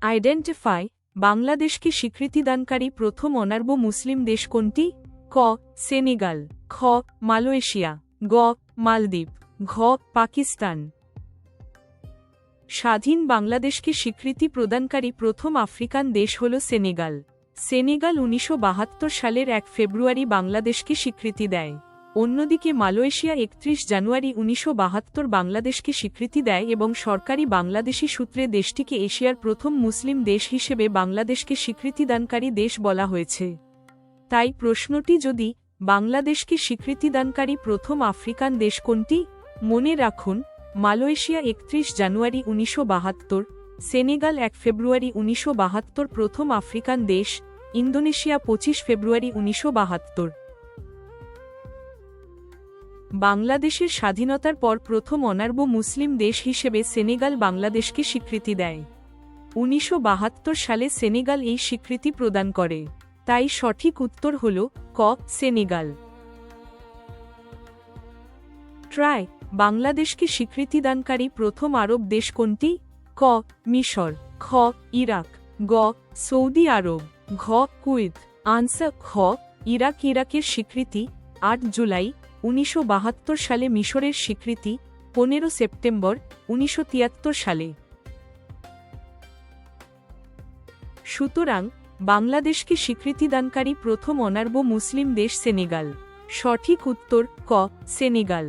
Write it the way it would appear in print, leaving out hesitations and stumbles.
Identify বাংলাদেশকে স্বীকৃতিদানকারী প্রথম অনার্ব মুসলিম দেশ কোনটি? ক সেনেগাল, খ মালয়েশিয়া, গ মালদ্বীপ, ঘ পাকিস্তান। স্বাধীন বাংলাদেশকে স্বীকৃতি প্রদানকারী প্রথম আফ্রিকান দেশ হল সেনেগাল। সেনেগাল ১৯৭২ সালের ১ ফেব্রুয়ারি বাংলাদেশকে স্বীকৃতি দেয়। অন্যদিকে মালয়েশিয়া ৩১ জানুয়ারি ১৯৭২ বাংলাদেশকে স্বীকৃতি দেয় এবং সরকারি বাংলাদেশি সূত্রে দেশটিকে এশিয়ার প্রথম মুসলিম দেশ হিসেবে বাংলাদেশকে স্বীকৃতিদানকারী দেশ বলা হয়েছে। তাই প্রশ্নটি যদি বাংলাদেশকে স্বীকৃতিদানকারী প্রথম আফ্রিকান দেশ কোনটি, মনে রাখুন মালয়েশিয়া ৩১ জানুয়ারি ১৯৭২, সেনেগাল ১ ফেব্রুয়ারি ১৯৭২ প্রথম আফ্রিকান দেশ, ইন্দোনেশিয়া ২৫ ফেব্রুয়ারি ১৯৭২। বাংলাদেশের স্বাধীনতার পর প্রথম অনার্ব মুসলিম দেশ হিসেবে সেনেগাল বাংলাদেশকে স্বীকৃতি দেয়। ১৯৭২ সালে সেনেগাল এই স্বীকৃতি প্রদান করে। তাই সঠিক উত্তর হল ক সেনেগাল। ট্রাই বাংলাদেশকে স্বীকৃতিদানকারী প্রথম আরব দেশ কোনটি? ক মিশর, খ ইরাক, গ সৌদি আরব, ঘ কুয়েত। আনসার খ ইরাক। ইরাকের স্বীকৃতি ৮ জুলাই ১৯৭২ সালে, মিশরের স্বীকৃতি ১৫ সেপ্টেম্বর ১৯৭৩ সালে। সুতরাং বাংলাদেশকে স্বীকৃতিদানকারী প্রথম অনার্ব মুসলিম দেশ সেনেগাল। সঠিক উত্তর ক সেনেগাল।